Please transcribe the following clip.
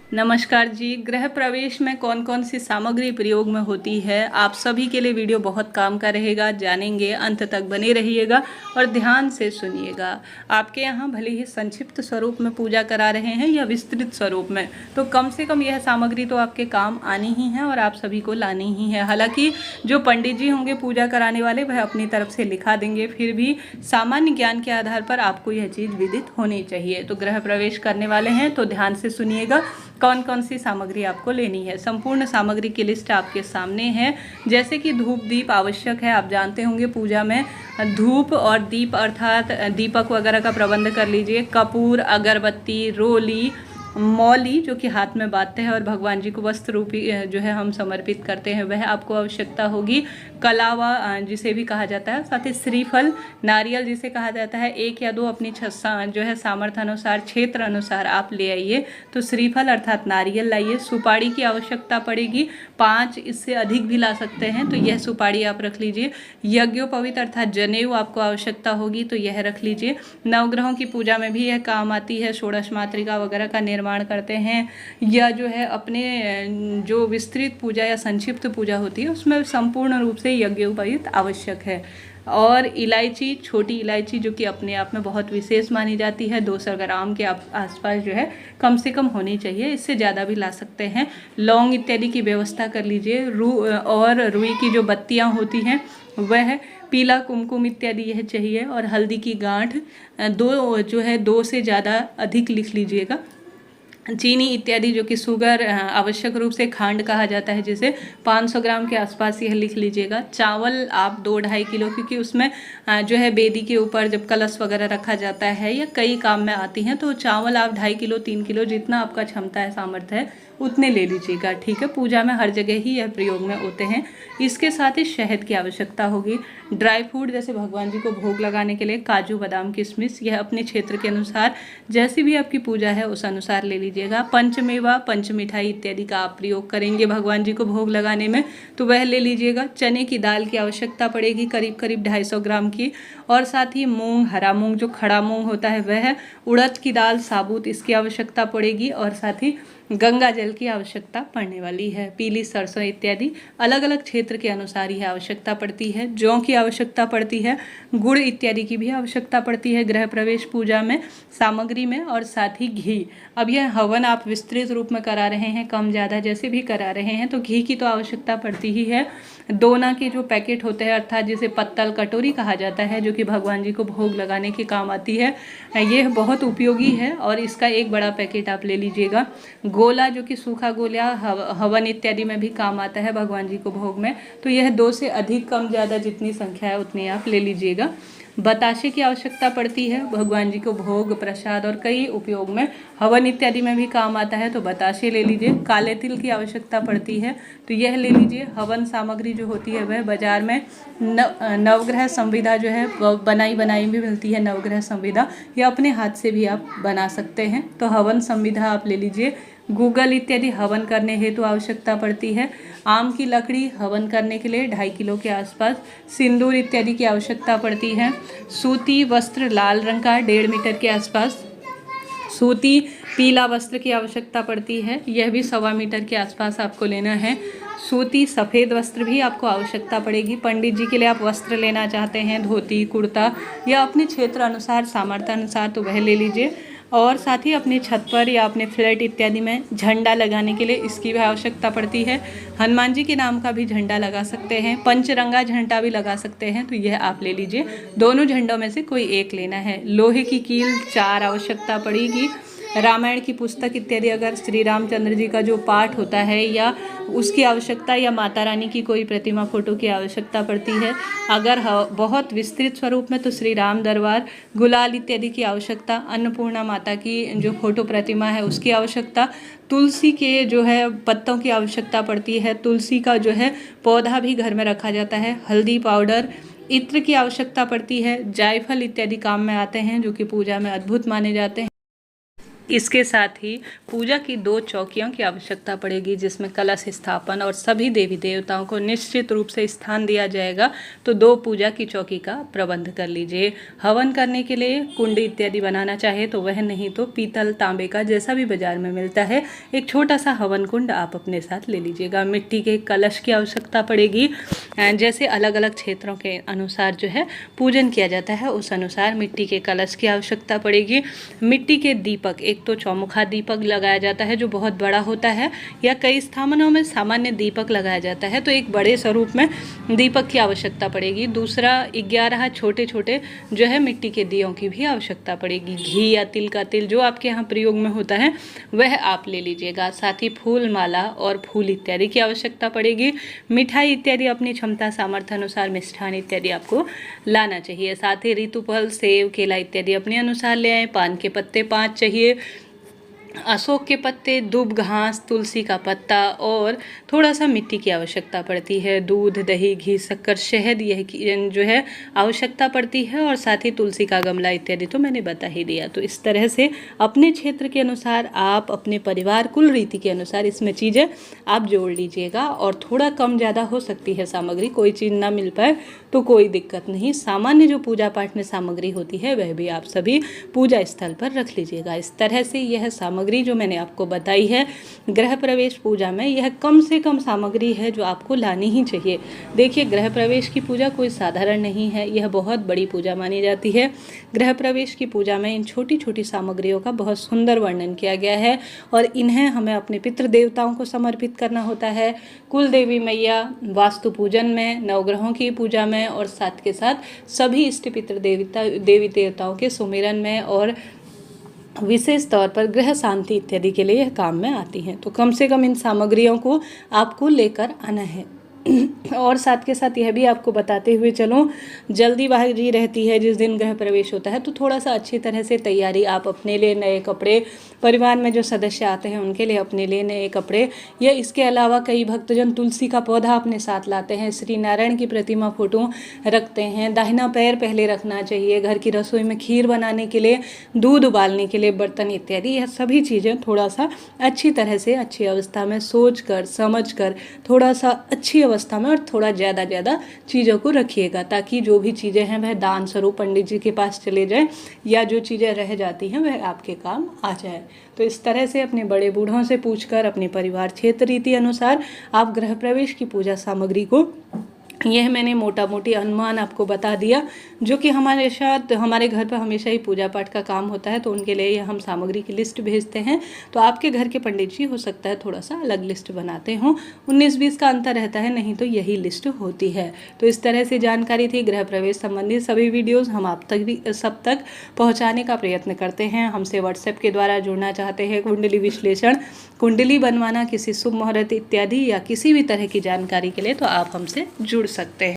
नमस्कार जी। गृह प्रवेश में कौन कौन सी सामग्री प्रयोग में होती है, आप सभी के लिए वीडियो बहुत काम का रहेगा। जानेंगे, अंत तक बने रहिएगा और ध्यान से सुनिएगा। आपके यहाँ भले ही संक्षिप्त स्वरूप में पूजा करा रहे हैं या विस्तृत स्वरूप में, तो कम से कम यह सामग्री तो आपके काम आनी ही है और आप सभी को लानी ही है। हालांकि जो पंडित जी होंगे पूजा कराने वाले, वह अपनी तरफ से लिखा देंगे, फिर भी सामान्य ज्ञान के आधार पर आपको यह चीज़ विदित होनी चाहिए। तो गृह प्रवेश करने वाले हैं तो ध्यान से सुनिएगा कौन कौन सी सामग्री आपको लेनी है। संपूर्ण सामग्री की लिस्ट आपके सामने है। जैसे कि धूप दीप आवश्यक है, आप जानते होंगे पूजा में धूप और दीप अर्थात दीपक वगैरह का प्रबंध कर लीजिए। कपूर, अगरबत्ती, रोली, मौली जो कि हाथ में बांधते हैं और भगवान जी को वस्त्र रूपी जो है हम समर्पित करते हैं, वह आपको आवश्यकता होगी। कलावा जिसे भी कहा जाता है, साथ ही श्रीफल, नारियल जिसे कहा जाता है, एक या दो अपनी जो है सामर्थ्य अनुसार, क्षेत्र अनुसार आप ले आइए। तो श्रीफल अर्थात नारियल लाइए। सुपारी की आवश्यकता पड़ेगी 5, इससे अधिक भी ला सकते हैं, तो यह सुपारी आप रख लीजिए। यज्ञोपवीत अर्थात जनेऊ आपको आवश्यकता होगी, तो यह रख लीजिए। नवग्रहों की पूजा में भी यह काम आती है। षोडश मातृका वगैरह का निर्माण करते हैं, या जो है अपने जो विस्तृत पूजा या संक्षिप्त पूजा होती है उसमें संपूर्ण रूप से यज्ञोपवीत आवश्यक है। और इलायची, छोटी इलायची जो कि अपने आप में बहुत विशेष मानी जाती है, 200 ग्राम के आसपास जो है कम से कम होनी चाहिए, इससे ज़्यादा भी ला सकते हैं। लौंग इत्यादि की व्यवस्था कर लीजिए। और रुई की जो बत्तियाँ होती हैं वह, पीला कुमकुम इत्यादि यह चाहिए। और हल्दी की गांठ दो से ज़्यादा अधिक लिख लीजिएगा। चीनी इत्यादि जो कि शुगर, आवश्यक रूप से खांड कहा जाता है, जिसे 500 ग्राम के आसपास यह लिख लीजिएगा। चावल आप 2-2.5 किलो, क्योंकि उसमें जो है बेदी के ऊपर जब कलश वगैरह रखा जाता है या कई काम में आती हैं, तो चावल आप 2.5 किलो 3 किलो जितना आपका क्षमता है, सामर्थ्य है, उतने ले लीजिएगा। ठीक है, पूजा में हर जगह ही यह प्रयोग में होते हैं। इसके साथ ही शहद की आवश्यकता होगी। ड्राई फ्रूट जैसे भगवान जी को भोग लगाने के लिए काजू, बादाम, किशमिश, यह अपने क्षेत्र के अनुसार जैसी भी आपकी पूजा है उस अनुसार ले लीजिएगा। पंचमेवा, पंच मिठाई इत्यादि का आप प्रयोग करेंगे भगवान जी को भोग लगाने में, तो वह ले लीजिएगा। चने की दाल की आवश्यकता पड़ेगी करीब करीब 250 ग्राम की। और साथ ही मूंग, हरा मूंग जो खड़ा मूंग होता है वह, उड़द की दाल साबुत, इसकी आवश्यकता पड़ेगी। और साथ ही गंगा जल की आवश्यकता पड़ने वाली है। पीली सरसों इत्यादि अलग अलग क्षेत्र के अनुसार यह आवश्यकता पड़ती है। जौ की आवश्यकता पड़ती है। गुड़ इत्यादि की भी आवश्यकता पड़ती है गृह प्रवेश पूजा में सामग्री में। और साथ ही घी। अब यह हवन आप विस्तृत रूप में करा रहे हैं, कम ज़्यादा जैसे भी करा रहे हैं, तो घी की तो आवश्यकता पड़ती ही है। दोना के जो पैकेट होते हैं, अर्थात जिसे पत्तल कटोरी कहा जाता है, जो कि भगवान जी को भोग लगाने के काम आती है, यह बहुत उपयोगी है और इसका एक बड़ा पैकेट आप ले लीजिएगा। गोला जो कि सूखा गोला हवन इत्यादि में भी काम आता है भगवान जी को भोग में, तो यह 2 से अधिक, कम ज़्यादा जितनी संख्या है उतनी आप ले लीजिएगा। बताशे की आवश्यकता पड़ती है भगवान जी को भोग, प्रसाद और कई उपयोग में, हवन इत्यादि में भी काम आता है, तो बताशे ले लीजिए। काले तिल की आवश्यकता पड़ती है, तो यह ले लीजिए। हवन सामग्री जो होती है वह बाजार में नवग्रह संविदा जो है बनाई भी मिलती है। नवग्रह संविदा या अपने हाथ से भी आप बना सकते हैं, तो हवन संविदा आप ले लीजिए। गूगल इत्यादि हवन करने हेतु आवश्यकता पड़ती है। आम की लकड़ी हवन करने के लिए 2.5 किलो के आसपास। सिंदूर इत्यादि की आवश्यकता पड़ती है। सूती वस्त्र लाल रंग का 1.5 मीटर के आसपास। सूती पीला वस्त्र की आवश्यकता पड़ती है, यह भी 1.25 मीटर के आसपास आपको लेना है। सूती सफ़ेद वस्त्र भी आपको आवश्यकता पड़ेगी। पंडित जी के लिए आप वस्त्र लेना चाहते हैं, धोती कुर्ता या अपने क्षेत्र अनुसार, सामर्थ्य अनुसार, तो वह ले लीजिए। और साथ ही अपनी छत पर या अपने फ्लैट इत्यादि में झंडा लगाने के लिए इसकी भी आवश्यकता पड़ती है। हनुमान जी के नाम का भी झंडा लगा सकते हैं, पंचरंगा झंडा भी लगा सकते हैं, तो यह आप ले लीजिए। दोनों झंडों में से कोई एक लेना है। लोहे की कील 4 आवश्यकता पड़ेगी। रामायण की पुस्तक इत्यादि, अगर श्री रामचंद्र जी का जो पाठ होता है या उसकी आवश्यकता, या माता रानी की कोई प्रतिमा फोटो की आवश्यकता पड़ती है। अगर बहुत विस्तृत स्वरूप में तो श्री राम दरबार, गुलाल इत्यादि की आवश्यकता। अन्नपूर्णा माता की जो फोटो प्रतिमा है उसकी आवश्यकता। तुलसी के जो है पत्तों की आवश्यकता पड़ती है। तुलसी का जो है पौधा भी घर में रखा जाता है। हल्दी पाउडर, इत्र की आवश्यकता पड़ती है। जायफल इत्यादि काम में आते हैं, जो कि पूजा में अद्भुत माने जाते हैं। इसके साथ ही पूजा की 2 चौकियों की आवश्यकता पड़ेगी, जिसमें कलश स्थापन और सभी देवी देवताओं को निश्चित रूप से स्थान दिया जाएगा। तो 2 पूजा की चौकी का प्रबंध कर लीजिए। हवन करने के लिए कुंड इत्यादि बनाना चाहे तो वह, नहीं तो पीतल तांबे का जैसा भी बाजार में मिलता है एक छोटा सा हवन कुंड आप अपने साथ ले लीजिएगा। मिट्टी के कलश की आवश्यकता पड़ेगी। जैसे अलग अलग क्षेत्रों के अनुसार जो है पूजन किया जाता है, उस अनुसार मिट्टी के कलश की आवश्यकता पड़ेगी। मिट्टी के दीपक, एक तो चौमुखा दीपक लगाया जाता है जो बहुत बड़ा होता है, या कई स्थानों में सामान्य दीपक लगाया जाता है, तो एक बड़े स्वरूप में दीपक की आवश्यकता पड़ेगी। दूसरा 11 छोटे छोटे जो है मिट्टी के दियों की भी आवश्यकता पड़ेगी। घी या तिल का तिल जो आपके यहाँ प्रयोग में होता है वह आप ले लीजिएगा। साथ ही फूल माला और फूल इत्यादि की आवश्यकता पड़ेगी। मिठाई इत्यादि अपनी क्षमता सामर्थ्य अनुसार मिष्ठान इत्यादि आपको लाना चाहिए। साथ ही ऋतुफल, सेब, केला इत्यादि अपने अनुसार ले आए। पान के पत्ते 5 चाहिए, अशोक के पत्ते, दूब घास, तुलसी का पत्ता और थोड़ा सा मिट्टी की आवश्यकता पड़ती है। दूध, दही, घी, शक्कर, शहद यह जो है आवश्यकता पड़ती है, और साथ ही तुलसी का गमला इत्यादि तो मैंने बता ही दिया। तो इस तरह से अपने क्षेत्र के अनुसार, आप अपने परिवार कुल रीति के अनुसार इसमें चीज़ें आप जोड़ लीजिएगा। और थोड़ा कम ज़्यादा हो सकती है सामग्री, कोई चीज़ ना मिल पाए तो कोई दिक्कत नहीं। सामान्य जो पूजा पाठ में सामग्री होती है वह भी आप सभी पूजा स्थल पर रख लीजिएगा। इस तरह से यह सामग्री जो मैंने आपको बताई है गृह प्रवेश पूजा में, यह कम से कम सामग्री है जो आपको लानी ही चाहिए। देखिए, गृह प्रवेश की पूजा कोई साधारण नहीं है, यह बहुत बड़ी पूजा मानी जाती है। गृह प्रवेश की पूजा में इन छोटी छोटी सामग्रियों का बहुत सुंदर वर्णन किया गया है, और इन्हें हमें अपने पितृ देवताओं को समर्पित करना होता है। कुल देवी मैया, वास्तु पूजन में, नवग्रहों की पूजा में, और साथ के साथ सभी इष्ट पितृ देवी देवताओं के सुमिरन में, और विशेष तौर पर गृह शांति इत्यादि के लिए यह काम में आती हैं। तो कम से कम इन सामग्रियों को आपको लेकर आना है। और साथ के साथ यह भी आपको बताते हुए चलो, जल्दीबाजी रहती है जिस दिन गृह प्रवेश होता है, तो थोड़ा सा अच्छी तरह से तैयारी, आप अपने लिए नए कपड़े, परिवार में जो सदस्य आते हैं उनके लिए अपने लिए नए कपड़े, या इसके अलावा कई भक्तजन तुलसी का पौधा अपने साथ लाते हैं, श्री नारायण की प्रतिमा फोटो रखते हैं, दाहिना पैर पहले रखना चाहिए, घर की रसोई में खीर बनाने के लिए, दूध उबालने के लिए बर्तन इत्यादि, यह सभी चीज़ें थोड़ा सा अच्छी तरह से, अच्छी अवस्था में सोच कर समझ कर, थोड़ा सा अच्छी अवस्था में और थोड़ा ज़्यादा चीज़ों को रखिएगा, ताकि जो भी चीज़ें हैं वह दान स्वरूप पंडित जी के पास चले जाए, या जो चीज़ें रह जाती हैं वह आपके काम आ जाए। तो इस तरह से अपने बड़े बूढ़ों से पूछकर, अपने परिवार क्षेत्र रीति अनुसार आप गृह प्रवेश की पूजा सामग्री को, यह मैंने मोटा मोटी अनुमान आपको बता दिया, जो कि हमारे साथ, हमारे घर पर हमेशा ही पूजा पाठ का काम होता है, तो उनके लिए हम सामग्री की लिस्ट भेजते हैं। तो आपके घर के पंडित जी हो सकता है थोड़ा सा अलग लिस्ट बनाते हों, 19-20 का अंतर रहता है, नहीं तो यही लिस्ट होती है। तो इस तरह से जानकारी थी गृह प्रवेश संबंधित सभी वीडियोज़ हम आप तक भी सब तक पहुँचाने का प्रयत्न करते हैं। हमसे व्हाट्सएप के द्वारा जुड़ना चाहते हैं, कुंडली विश्लेषण, कुंडली बनवाना, किसी शुभ मुहूर्त इत्यादि या किसी भी तरह की जानकारी के लिए, तो आप हमसे जुड़ सकते हैं।